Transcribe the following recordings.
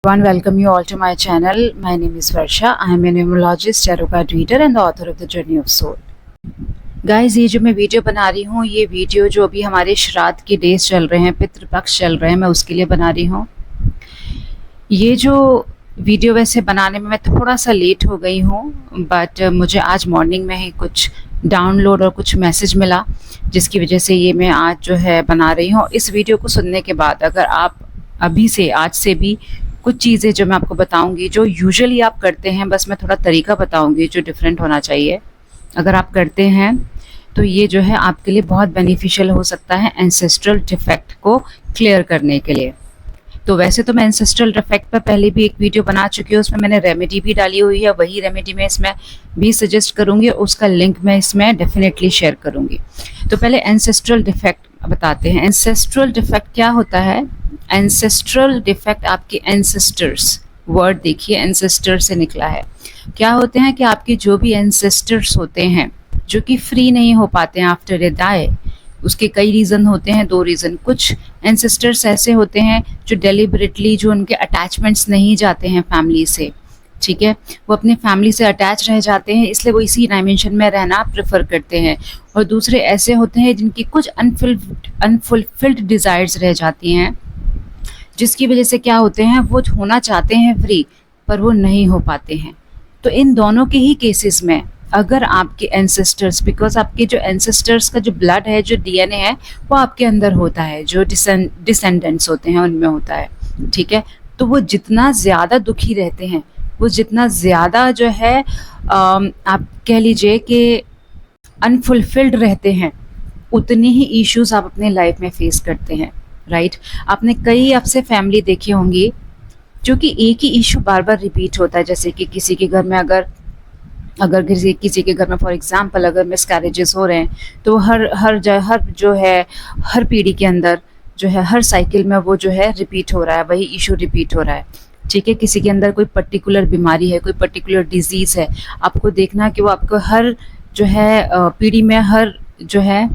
One, welcome you all to my channel. My name is Varsha. I am a numerologist, tarot card reader and the author of the Journey of Soul. Guys, ये जो मैं video बना रही हूँ, ये video जो अभी हमारे श्राद्ध के डेज चल रहे हैं, पितृपक्ष चल रहे हैं, मैं उसके लिए बना रही हूँ। ये जो वीडियो वैसे बनाने में मैं थोड़ा सा लेट हो गई हूँ, बट मुझे आज मॉर्निंग में ही कुछ डाउनलोड और कुछ मैसेज मिला, जिसकी वजह से ये मैं आज जो है बना रही हूँ। इस वीडियो को सुनने के बाद अगर आप अभी से आज से भी कुछ चीज़ें जो मैं आपको बताऊंगी, जो यूजुअली आप करते हैं, बस मैं थोड़ा तरीका बताऊंगी जो डिफरेंट होना चाहिए, अगर आप करते हैं तो ये जो है आपके लिए बहुत बेनिफिशियल हो सकता है एंसेस्ट्रल डिफेक्ट को क्लियर करने के लिए। तो वैसे तो मैं एंसेस्ट्रल डिफेक्ट पर पहले भी एक वीडियो बना चुकी हूँ, उसमें मैंने रेमेडी भी डाली हुई है, वही रेमेडी मैं इसमें भी सजेस्ट करूँगी, उसका लिंक मैं इसमें डेफिनेटली शेयर करूँगी। तो पहले एंसेस्ट्रल डिफेक्ट बताते हैं। एंसेस्ट्रल डिफेक्ट क्या होता है? एंसेस्ट्रल डिफेक्ट आपके एंसेस्टर्स, वर्ड देखिए एंसेस्टर से निकला है। क्या होते हैं कि आपके जो भी एंसेस्टर्स होते हैं जो कि फ्री नहीं हो पाते हैं आफ्टर ए डाई, उसके कई रीज़न होते हैं, 2 रीज़न। कुछ एंसेस्टर्स ऐसे होते हैं जो डेलिबरेटली, जो उनके अटैचमेंट्स नहीं जाते हैं फैमिली से, ठीक है, वो अपनी फैमिली से अटैच रह जाते हैं, इसलिए वो इसी डायमेंशन में रहना प्रेफर करते हैं। और दूसरे ऐसे होते हैं जिनकी कुछ अनफुलफिल्ड डिज़ायर्स रह जाती हैं, जिसकी वजह से क्या होते हैं, वो होना चाहते हैं फ्री पर वो नहीं हो पाते हैं। तो इन दोनों के ही केसेस में अगर आपके एंसेस्टर्स, बिकॉज आपके जो एंसेस्टर्स का जो ब्लड है, जो डीएनए है, वो आपके अंदर होता है, जो डिसेंडेंट्स होते हैं उनमें होता है, ठीक है, तो वो जितना ज़्यादा दुखी रहते हैं, वो जितना ज़्यादा जो है आप कह लीजिए कि अनफुलफिल्ड रहते हैं, उतनी ही इश्यूज आप अपने लाइफ में फेस करते हैं, राइट। आपने कई आपसे फैमिली देखी होंगी जो कि एक ही इशू बार बार रिपीट होता है, जैसे कि किसी के घर में अगर किसी के घर में फॉर एग्जांपल अगर मिसकैरेजेस हो रहे हैं, तो हर जो है हर पीढ़ी के अंदर जो है हर साइकिल में वो जो है रिपीट हो रहा है, वही इशू रिपीट हो रहा है, ठीक है। किसी के अंदर कोई पर्टिकुलर बीमारी है, कोई पर्टिकुलर डिजीज़ है, आपको देखना कि वो आपको हर जो है पीढ़ी में, हर जो है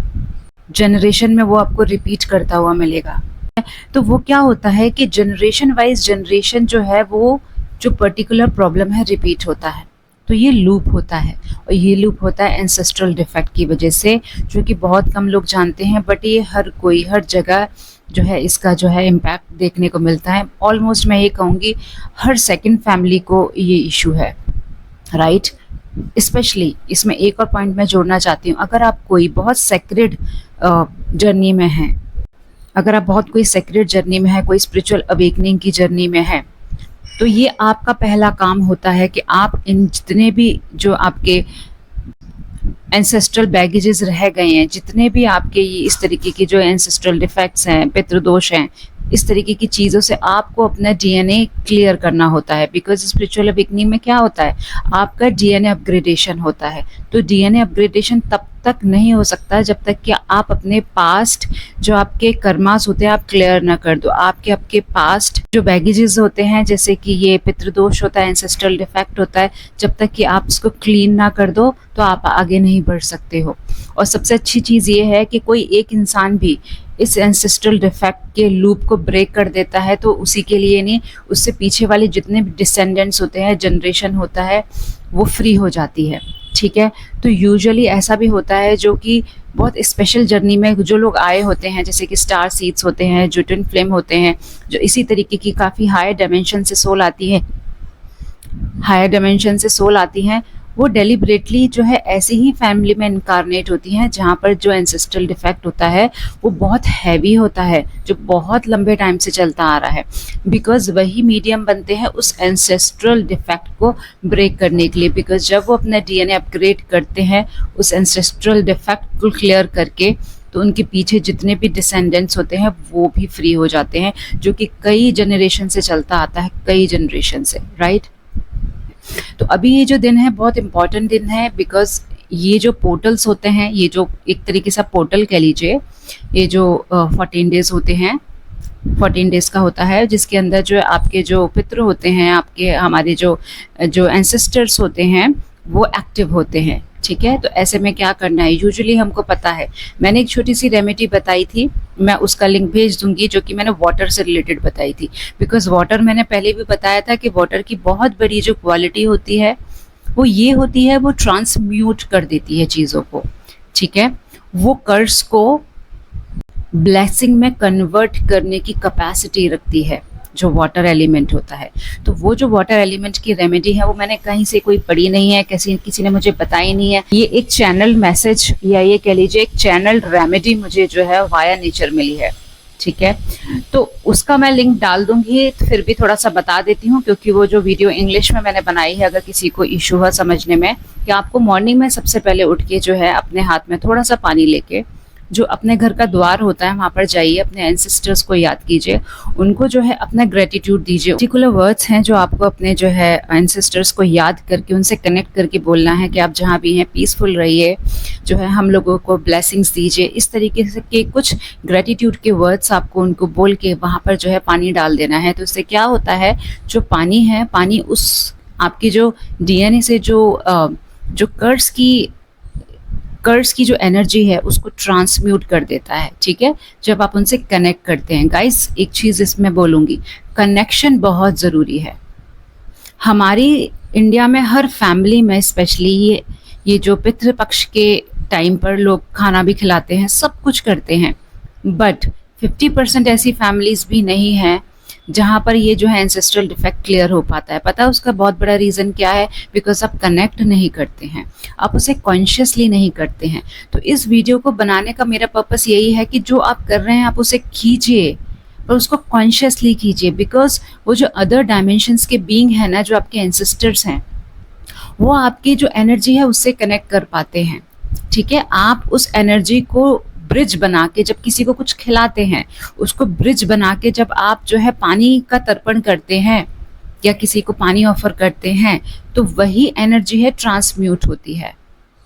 जनरेशन में वो आपको रिपीट करता हुआ मिलेगा। तो वो क्या होता है कि जनरेशन वाइज जनरेशन जो है वो जो पर्टिकुलर प्रॉब्लम है रिपीट होता है, तो ये लूप होता है। और ये लूप होता है एंसेस्ट्रल डिफेक्ट की वजह से, जो कि बहुत कम लोग जानते हैं, बट ये हर कोई हर जगह जो है इसका जो है इम्पैक्ट देखने को मिलता है। ऑलमोस्ट मैं ये कहूँगी हर सेकंड फैमिली को ये इशू है, राइट। स्पेशली इसमें एक और पॉइंट मैं जोड़ना चाहती हूँ, अगर आप कोई बहुत सेक्रेड जर्नी में हैं, अगर आप बहुत कोई सेक्रेड जर्नी में है, कोई स्पिरिचुअल अवेकनिंग की जर्नी में है, तो ये आपका पहला काम होता है कि आप इन जितने भी जो आपके एंसेस्ट्रल बैगेजेस रह गए हैं, जितने भी आपके ये इस तरीके के जो एंसेस्ट्रल डिफेक्ट्स हैं, पितृदोष हैं, इस तरीके की चीज़ों से आपको अपना डीएनए क्लियर करना होता है। बिकॉज स्पिरिचुअल अवेकनिंग में क्या होता है, आपका डीएनए अपग्रेडेशन होता है। तो डीएनए अपग्रेडेशन तब तक नहीं हो सकता जब तक कि आप अपने पास्ट जो आपके कर्मास होते हैं आप क्लियर ना कर दो। आपके पास्ट जो बैगेजेस होते हैं, जैसे कि ये पितृदोष होता है, एंसेस्ट्रल डिफेक्ट होता है, जब तक कि आप उसको क्लीन ना कर दो तो आप आगे नहीं बढ़ सकते हो। और सबसे अच्छी चीज़ ये है कि कोई एक इंसान भी इस एंसेस्ट्रल डिफेक्ट के लूप को ब्रेक कर देता है तो उसी के लिए नहीं, उससे पीछे वाले जितने भी डिसेंडेंट्स होते हैं, जनरेशन होता है, वो फ्री हो जाती है, ठीक है। तो यूजुअली ऐसा भी होता है जो कि बहुत स्पेशल जर्नी में जो लोग आए होते हैं, जैसे कि स्टार सीड्स होते हैं, जो ट्विन फ्लेम होते हैं, जो इसी तरीके की काफ़ी हायर डायमेंशन से सोल आती है, हायर डायमेंशन से सोल आती हैं, वो डेलिबरेटली जो है ऐसे ही फैमिली में इनकारनेट होती हैं जहाँ पर जो एंसेस्ट्रल डिफेक्ट होता है वो बहुत हैवी होता है, जो बहुत लंबे टाइम से चलता आ रहा है। बिकॉज वही मीडियम बनते हैं उस एंसेस्ट्रल डिफेक्ट को ब्रेक करने के लिए। बिकॉज जब वो अपना डीएनए अपग्रेड करते हैं उस एंसेस्ट्रल डिफेक्ट को क्लियर करके, तो उनके पीछे जितने भी डिसेंडेंट्स होते हैं वो भी फ्री हो जाते हैं, जो कि कई जनरेशन से चलता आता है, कई जनरेशन से, राइट। तो अभी ये जो दिन है बहुत इम्पॉर्टेंट दिन है, बिकॉज ये जो पोर्टल्स होते हैं, ये जो एक तरीके से पोर्टल कह लीजिए, ये जो 14 डेज होते हैं, 14 डेज का होता है, जिसके अंदर जो आपके जो पितृ होते हैं, आपके हमारे जो एंसेस्टर्स होते हैं वो एक्टिव होते हैं, ठीक है। तो ऐसे में क्या करना है, यूजुअली हमको पता है, मैंने एक छोटी सी रेमेडी बताई थी, मैं उसका लिंक भेज दूंगी, जो कि मैंने वाटर से रिलेटेड बताई थी। बिकॉज वाटर मैंने पहले भी बताया था कि वाटर की बहुत बड़ी जो क्वालिटी होती है वो ये होती है, वो ट्रांसम्यूट कर देती है चीज़ों को, ठीक है। वो कर्स को ब्लेसिंग में कन्वर्ट करने की कैपेसिटी रखती है जो वाटर एलिमेंट होता है। तो वो जो वाटर एलिमेंट की रेमेडी है वो मैंने कहीं से कोई पढ़ी नहीं है, किसी ने मुझे बताई नहीं है। ये एक चैनल मैसेज या ये कह लीजिए एक चैनल रेमेडी मुझे जो है वाया नेचर मिली है, ठीक है। तो उसका मैं लिंक डाल दूंगी, तो फिर भी थोड़ा सा बता देती हूँ, क्योंकि वो जो वीडियो इंग्लिश में मैंने बनाई है, अगर किसी को इशू है समझने में, कि आपको मॉर्निंग में सबसे पहले उठ के जो है अपने हाथ में थोड़ा सा पानी लेके जो अपने घर का द्वार होता है वहाँ पर जाइए, अपने एंसेस्टर्स को याद कीजिए, उनको जो है अपना ग्रेटिट्यूड दीजिए। पर्टिकुलर वर्ड्स हैं जो आपको अपने जो है एंसेस्टर्स को याद करके उनसे कनेक्ट करके बोलना है कि आप जहाँ भी हैं पीसफुल रहिए, जो है हम लोगों को ब्लेसिंग्स दीजिए। इस तरीके से के कुछ ग्रेटिट्यूड के वर्ड्स आपको उनको बोल के वहाँ पर जो है पानी डाल देना है। तो इससे क्या होता है, जो पानी है, पानी उस आपकी जो डीएनए से जो कर्स की जो एनर्जी है उसको ट्रांसम्यूट कर देता है, ठीक है, जब आप उनसे कनेक्ट करते हैं। गाइस एक चीज़ इसमें बोलूँगी, कनेक्शन बहुत ज़रूरी है। हमारी इंडिया में हर फैमिली में स्पेशली ये जो पितृपक्ष के टाइम पर लोग खाना भी खिलाते हैं, सब कुछ करते हैं, बट 50% ऐसी फैमिलीज भी नहीं हैं जहाँ पर ये जो है एंसेस्ट्रल डिफेक्ट क्लियर हो पाता है। पता है उसका बहुत बड़ा रीज़न क्या है? बिकॉज आप कनेक्ट नहीं करते हैं, आप उसे कॉन्शियसली नहीं करते हैं। तो इस वीडियो को बनाने का मेरा पर्पस यही है कि जो आप कर रहे हैं आप उसे कीजिए, पर उसको कॉन्शियसली कीजिए। बिकॉज वो जो अदर डायमेंशंस के बीइंग है ना, जो आपके एंसेस्टर्स हैं, वो आपकी जो एनर्जी है उससे कनेक्ट कर पाते हैं, ठीक है। आप उस एनर्जी को ब्रिज बना के जब किसी को कुछ खिलाते हैं, उसको ब्रिज बना के जब आप जो है पानी का तर्पण करते हैं या किसी को पानी ऑफर करते हैं, तो वही एनर्जी है ट्रांसम्यूट होती है,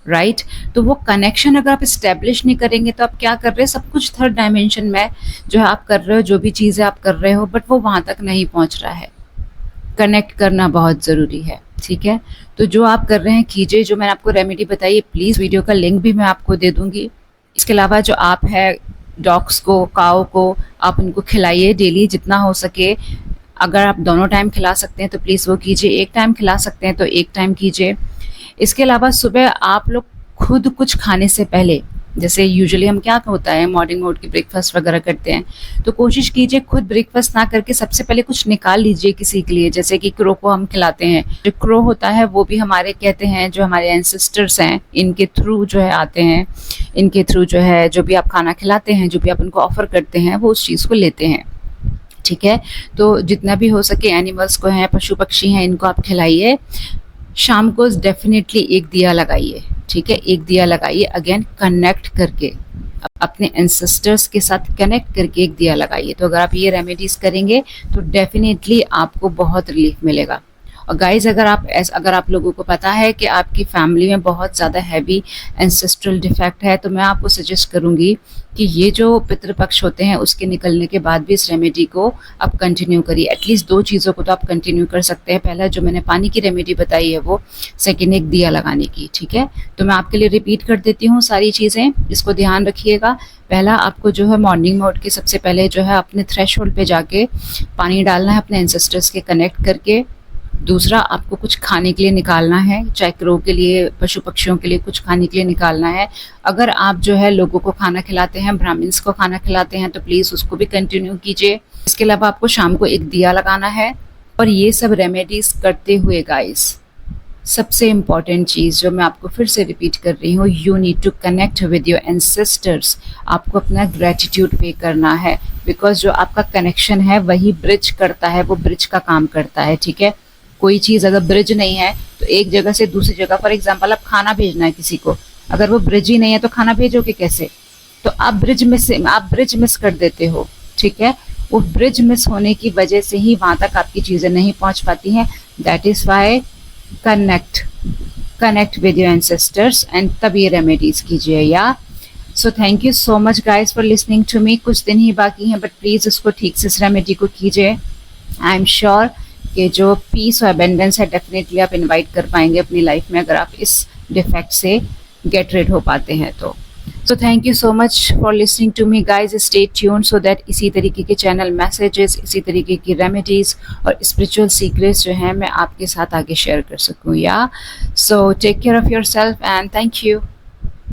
राइट। तो वो कनेक्शन अगर आप इस्टेब्लिश नहीं करेंगे तो आप क्या कर रहे हैं, सब कुछ थर्ड डायमेंशन में जो है आप कर रहे हो, जो भी चीज़ें आप कर रहे हो, बट वो वहाँ तक नहीं पहुँच रहा है। कनेक्ट करना बहुत ज़रूरी है, ठीक है। तो जो आप कर रहे हैं कीजिए, जो मैंने आपको रेमेडी बताई है, प्लीज़ वीडियो का लिंक भी मैं आपको दे दूँगी। इसके अलावा जो आप है डॉग्स को, काऊ को, आप उनको खिलाइए डेली जितना हो सके। अगर आप दोनों टाइम खिला सकते हैं तो प्लीज़ वो कीजिए, एक टाइम खिला सकते हैं तो एक टाइम कीजिए। इसके अलावा सुबह आप लोग खुद कुछ खाने से पहले, जैसे यूजुअली हम क्या होता है मॉर्निंग मोड की ब्रेकफास्ट वगैरह करते हैं, तो कोशिश कीजिए खुद ब्रेकफास्ट ना करके सबसे पहले कुछ निकाल लीजिए किसी के लिए। जैसे कि क्रो को हम खिलाते हैं, जो क्रो होता है वो भी हमारे कहते हैं जो हमारे एंसेस्टर्स हैं, इनके थ्रू जो है आते हैं, इनके थ्रू जो है जो भी आप खाना खिलाते हैं, जो भी आप उनको ऑफर करते हैं, वो उस चीज़ को लेते हैं, ठीक है। तो जितना भी हो सके एनिमल्स को हैं, पशु पक्षी हैं, इनको आप खिलाइए। शाम को डेफिनेटली एक दिया लगाइए, ठीक है, एक दिया लगाइए, अगेन कनेक्ट करके अपने एंसेस्टर्स के साथ कनेक्ट करके एक दिया लगाइए। तो अगर आप ये रेमेडीज करेंगे तो डेफिनेटली आपको बहुत रिलीफ मिलेगा। और गाइज अगर आप लोगों को पता है कि आपकी फैमिली में बहुत ज़्यादा हैवी एंसेस्ट्रल डिफेक्ट है, तो मैं आपको सजेस्ट करूँगी कि ये जो पितृपक्ष होते हैं उसके निकलने के बाद भी इस रेमेडी को आप कंटिन्यू करिए। एटलीस्ट 2 चीज़ों को तो आप कंटिन्यू कर सकते हैं। पहला जो मैंने पानी की रेमेडी बताई है वो, सेकेंड एक दिया लगाने की, ठीक है। तो मैं आपके लिए रिपीट कर देती हूँ सारी चीज़ें, इसको ध्यान रखिएगा। पहला, आपको जो है मॉर्निंग मोड के सबसे पहले जो है अपने थ्रेशोल्ड पे जाके पानी डालना है अपने एंसेस्टर्स के कनेक्ट करके। दूसरा, आपको कुछ खाने के लिए निकालना है, चाहे क्रो के लिए, पशु पक्षियों के लिए कुछ खाने के लिए निकालना है। अगर आप जो है लोगों को खाना खिलाते हैं, ब्राह्मण्स को खाना खिलाते हैं, तो प्लीज़ उसको भी कंटिन्यू कीजिए। इसके अलावा आपको शाम को एक दिया लगाना है। और ये सब रेमेडीज़ करते हुए गाइस, सबसे इम्पॉर्टेंट चीज़ जो मैं आपको फिर से रिपीट कर रही हूँ, you need to connect with your ancestors. आपको अपना ग्रेटिट्यूड पे करना है, बिकॉज जो आपका कनेक्शन है वही ब्रिज करता है, वो ब्रिज का काम करता है, ठीक है। कोई चीज़ अगर ब्रिज नहीं है तो एक जगह से दूसरी जगह, फॉर एग्जांपल आप खाना भेजना है किसी को, अगर वो ब्रिज ही नहीं है तो खाना भेजोगे कैसे? तो आप ब्रिज मिस कर देते हो, ठीक है। वो ब्रिज मिस होने की वजह से ही वहाँ तक आपकी चीज़ें नहीं पहुँच पाती हैं। That is why connect with your ancestors and तब ये रेमेडीज़ कीजिए, yeah. So thank you so much guys for listening to me. कुछ दिन ही बाकी हैं, बट प्लीज़ उसको ठीक से इस रेमेडी को कीजिए। आई एम श्योर कि जो पीस और अबेंडेंस है डेफिनेटली आप इनवाइट कर पाएंगे अपनी लाइफ में, अगर आप इस डिफेक्ट से गेट रिड हो पाते हैं। तो so thank you so much for listening to me guys, stay tuned so that इसी तरीके के चैनल मैसेजेस, इसी तरीके की रेमेडीज़ और स्पिरिचुअल सीक्रेट्स जो हैं मैं आपके साथ आगे शेयर कर सकूँ। Yeah so take care of yourself and thank you.